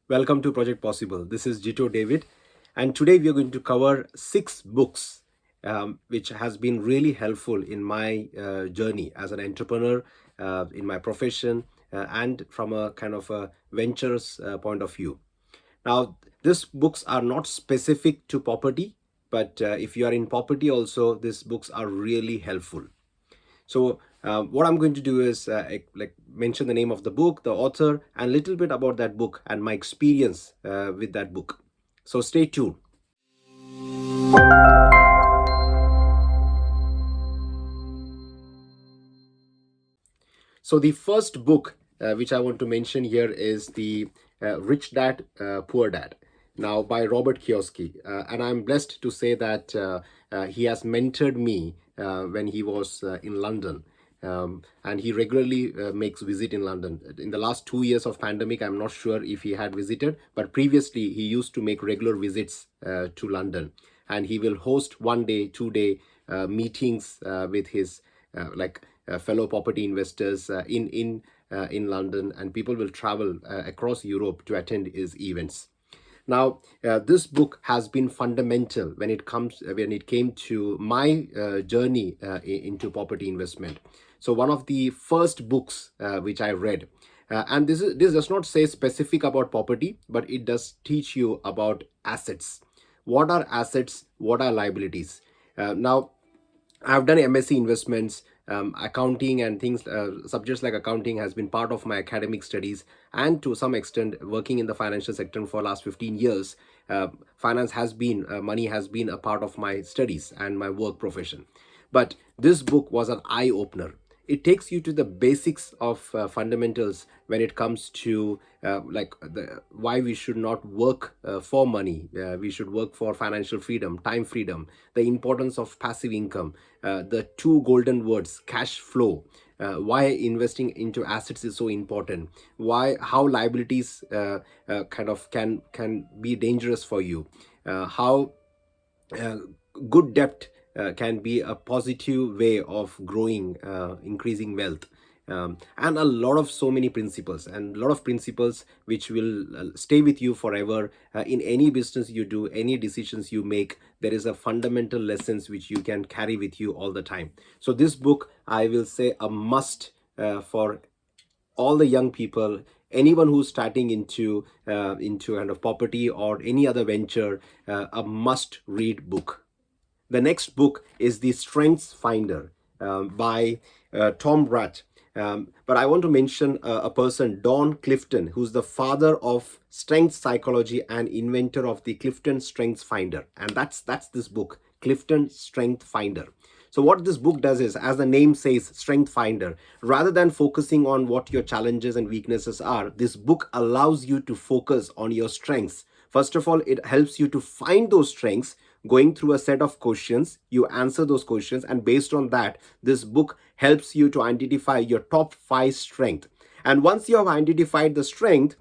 Welcome to Project Possible. This is Jito David, and today we are going to cover six books which has been really helpful in my journey as an entrepreneur, in my profession, and from a kind of a ventures point of view. Now, these books are not specific to property, but if you are in property also, these books are really helpful. So what I'm going to do is like mention the name of the book, the author, and a little bit about that book and my experience with that book. So stay tuned. So the first book which I want to mention here is the Rich Dad Poor Dad, now by Robert Kiyosaki, and I'm blessed to say that he has mentored me when he was in London. And he regularly makes visit in London. In the last 2 years of pandemic, I'm not sure if he had visited, but previously he used to make regular visits to London, and he will host 1 day, 2 day meetings with his fellow property investors in London, and people will travel across Europe to attend his events. Now, this book has been fundamental when it came to my journey into property investment. So, one of the first books which I read, and this does not say specific about property, but it does teach you about assets. What are assets? What are liabilities? Now, I've done MSc investments, accounting, and things. Subjects like accounting has been part of my academic studies, and to some extent, working in the financial sector for last 15 years. Finance has been, money has been a part of my studies and my work profession. But this book was an eye opener. It takes you to the basics of fundamentals when it comes to why we should not work for money. We should work for financial freedom, time freedom, the importance of passive income, the two golden words, cash flow, why investing into assets is so important, why how liabilities kind of can be dangerous for you, how uh, good debt can be a positive way of growing, increasing wealth, and a lot of so many principles, and a lot of principles which will stay with you forever. In any business you do, any decisions you make, there is a fundamental lessons which you can carry with you all the time. So this book, I will say, a must for all the young people, anyone who's starting into kind of property or any other venture, a must read book. The next book is The Strengths Finder by Tom Rath. But I want to mention a person, Don Clifton, who's the father of strength psychology and inventor of the Clifton Strengths Finder. And that's this book, Clifton Strength Finder. So what this book does is, as the name says, Strength Finder, rather than focusing on what your challenges and weaknesses are, this book allows you to focus on your strengths. First of all, it helps you to find those strengths. Going through a set of questions, you answer those questions, and based on that, this book helps you to identify your top 5 strengths. And once you have identified the strength,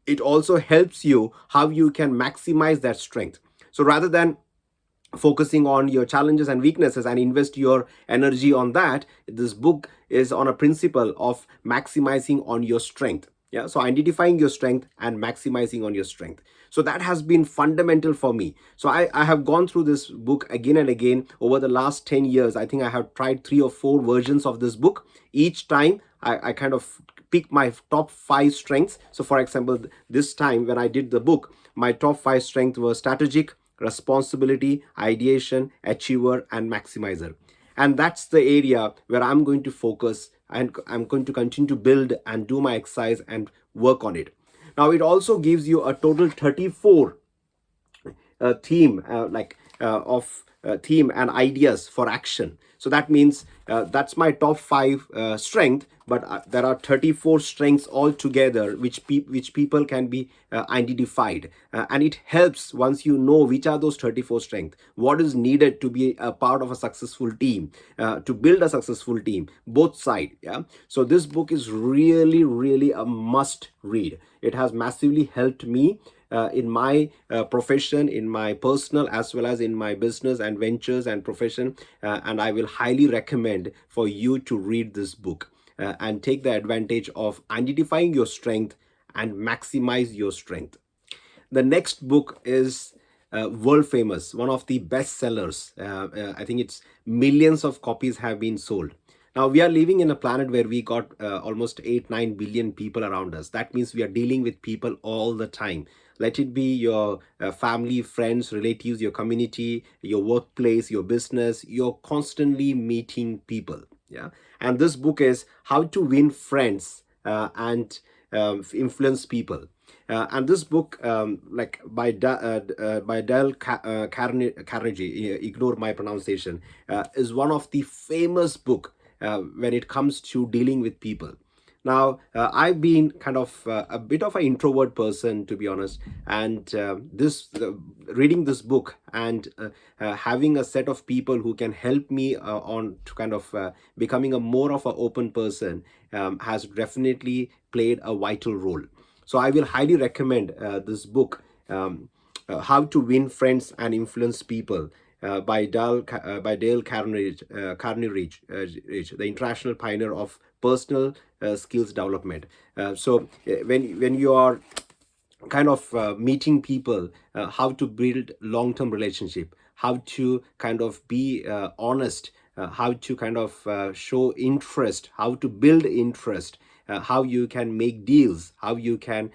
it also helps you how you can maximize that strength. So rather than focusing on your challenges and weaknesses and invest your energy on that, this book is on a principle of maximizing on your strength. Yeah, so identifying your strength and maximizing on your strength. So that has been fundamental for me. So I have gone through this book again and again over the last 10 years. I think I have tried 3 or 4 versions of this book. Each time I kind of pick my top 5 strengths. So for example, this time when I did the book, my top 5 strengths were strategic, responsibility, ideation, achiever, and maximizer. And that's the area where I'm going to focus, and I'm going to continue to build and do my exercise and work on it. Now, it also gives you a total 34 theme of theme and ideas for action. So that means that's my top 5 strength, but there are 34 strengths altogether which people can be identified, and it helps once you know which are those 34 strengths, what is needed to be a part of a successful team, to build a successful team, both side. Yeah, so this book is really really a must read. It has massively helped me in my profession, in my personal as well as in my business and ventures and profession. And I will highly recommend for you to read this book and take the advantage of identifying your strength and maximize your strength. The next book is world famous, one of the best sellers. I think it's millions of copies have been sold. Now we are living in a planet where we got almost 8 9 billion people around us. That means we are dealing with people all the time. Let it be your family, friends, relatives, your community, your workplace, your business. You're constantly meeting people. Yeah. And this book is How to Win Friends and Influence People. And this book, like by Carnegie, ignore my pronunciation, is one of the famous book when it comes to dealing with people. Now, I've been kind of a bit of an introvert person, to be honest, and this reading this book and having a set of people who can help me on to kind of becoming a more of an open person has definitely played a vital role. So I will highly recommend this book, How to Win Friends and Influence People, by Dale Carnegie, the international pioneer of personal skills development. When you are kind of meeting people, how to build long-term relationship, how to kind of be honest, how to kind of show interest, how to build interest, how you can make deals, how you can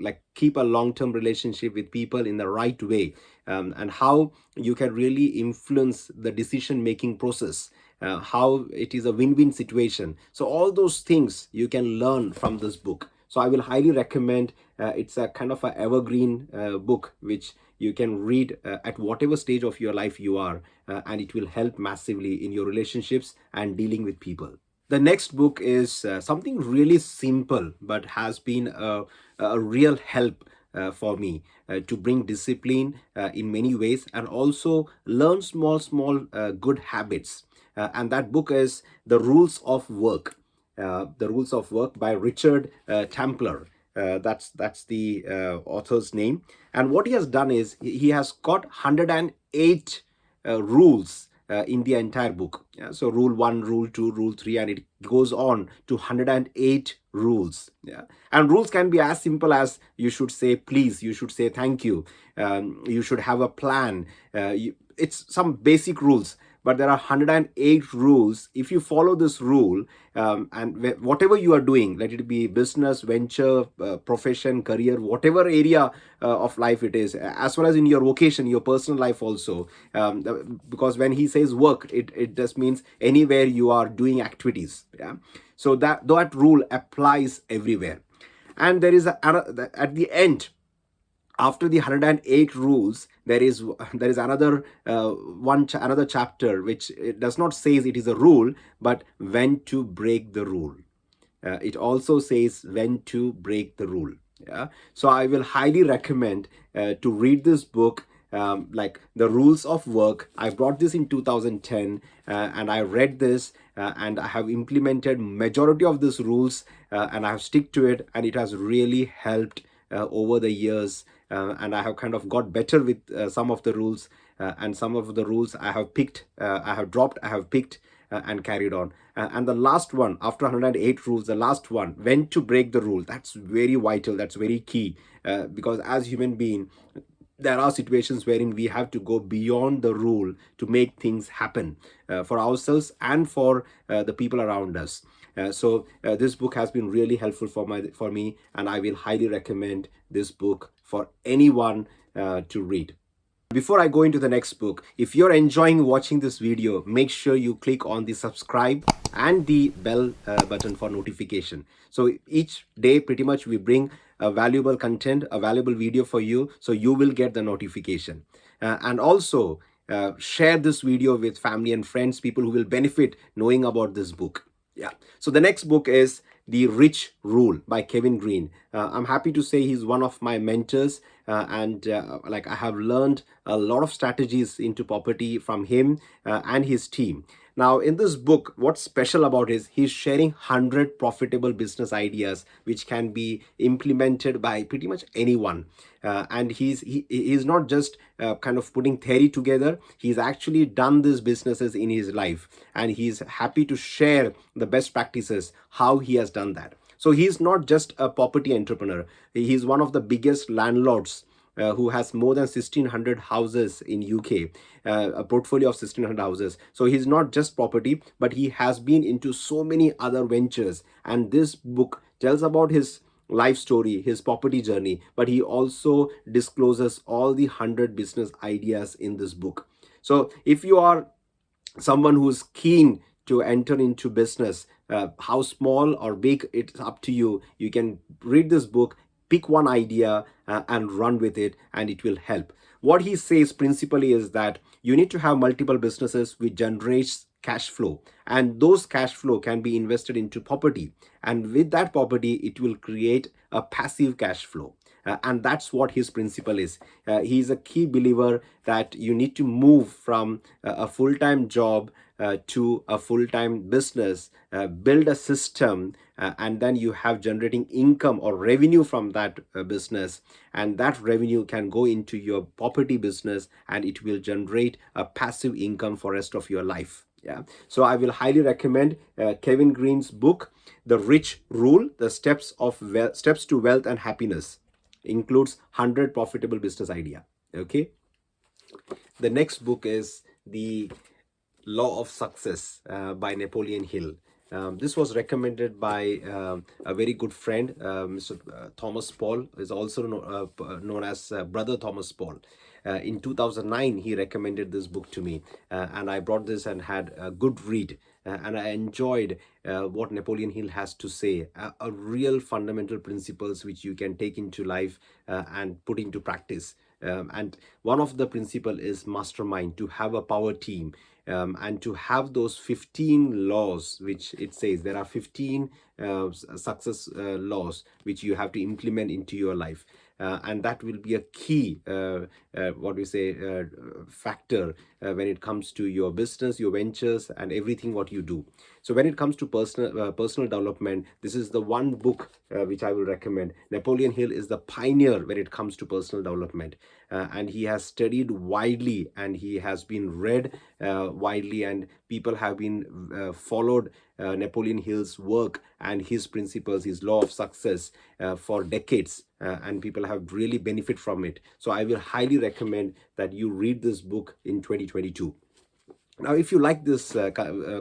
like keep a long-term relationship with people in the right way, and how you can really influence the decision making process, how it is a win-win situation. So all those things you can learn from this book. So I will highly recommend. It's a kind of a evergreen book which you can read at whatever stage of your life you are, and it will help massively in your relationships and dealing with people. The next book is something really simple but has been a real help for me to bring discipline in many ways and also learn small good habits. And that book is The Rules of Work. The Rules of Work by Richard Templer. That's the author's name. And what he has done is he has got 108 rules in the entire book. Yeah? So rule 1, rule 2, rule 3, and it goes on to 108 rules. Yeah? And rules can be as simple as you should say please, you should say thank you, you should have a plan. It's some basic rules, but there are 108 rules. If you follow this rule, and whatever you are doing, let it be business, venture, profession, career, whatever area of life it is, as well as in your vocation, your personal life also, because when he says work, it just means anywhere you are doing activities. Yeah. So that rule applies everywhere. And there is at the end, after the 108 rules, there is another another chapter which it does not say it is a rule, but when to break the rule. It also says when to break the rule. Yeah. So I will highly recommend to read this book, like The Rules of Work. I brought this in 2010, and I read this, and I have implemented majority of these rules, and I have stick to it, and it has really helped over the years. And I have kind of got better with some of the rules, and some of the rules I have picked, I have dropped, I have picked, and carried on. And the last one, after 108 rules, the last one, when to break the rule, that's very vital, that's very key, because as human being, there are situations wherein we have to go beyond the rule to make things happen for ourselves and for the people around us. This book has been really helpful for me, and I will highly recommend this book for anyone to read. Before I go into the next book, if you're enjoying watching this video, make sure you click on the subscribe and the bell button for notification. So each day, pretty much, we bring a valuable content, a valuable video for you, so you will get the notification. And also, share this video with family and friends, people who will benefit knowing about this book. Yeah. So the next book is The Rich Rule by Kevin Green. I'm happy to say he's one of my mentors, and like I have learned a lot of strategies into property from him and his team. Now, in this book, what's special about is he's sharing 100 profitable business ideas which can be implemented by pretty much anyone. And he's not just kind of putting theory together. He's actually done these businesses in his life, and he's happy to share the best practices, how he has done that. So he's not just a property entrepreneur. He's one of the biggest landlords who has more than 1,600 houses in UK, a portfolio of 1,600 houses. So he's not just property, but he has been into so many other ventures. And this book tells about his life story, his property journey, but he also discloses all the 100 business ideas in this book. So if you are someone who's keen to enter into business, how small or big, it's up to you. You can read this book, pick one idea, and run with it, and it will help. What he says principally is that you need to have multiple businesses which generates cash flow, and those cash flow can be invested into property, and with that property it will create a passive cash flow. And that's what his principle is. He's a key believer that you need to move from a full-time job to a full-time business, build a system, and then you have generating income or revenue from that business, and that revenue can go into your property business, and it will generate a passive income for rest of your life. Yeah, so I will highly recommend Kevin Green's book, The Rich Rule: The Steps to Wealth and Happiness. Includes 100 profitable business idea. Okay, the next book is The Law of Success by Napoleon Hill. This was recommended by a very good friend, Mr. Thomas Paul, is also known as Brother Thomas Paul. In 2009, he recommended this book to me, and I brought this and had a good read. And I enjoyed what Napoleon Hill has to say, a real fundamental principles which you can take into life and put into practice. And one of the principle is mastermind, to have a power team, and to have those 15 laws, which it says there are 15 success laws which you have to implement into your life. And that will be a key what we say factor when it comes to your business, your ventures, and everything what you do. So when it comes to personal development, this is the one book which I will recommend. Napoleon Hill is the pioneer when it comes to personal development, and he has studied widely, and he has been read widely, and people have been followed Napoleon Hill's work and his principles, his law of success for decades, and people have really benefit from it. So I will highly recommend that you read this book in 2022. Now, if you like this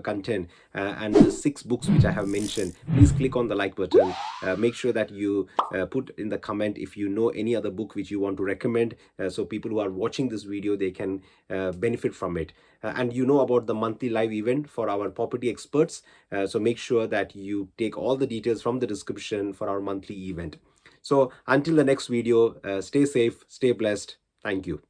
content and the 6 books which I have mentioned, please click on the like button. Make sure that you put in the comment if you know any other book which you want to recommend, so people who are watching this video, they can benefit from it. And you know about the monthly live event for our property experts. So make sure that you take all the details from the description for our monthly event. So until the next video, stay safe, stay blessed. Thank you.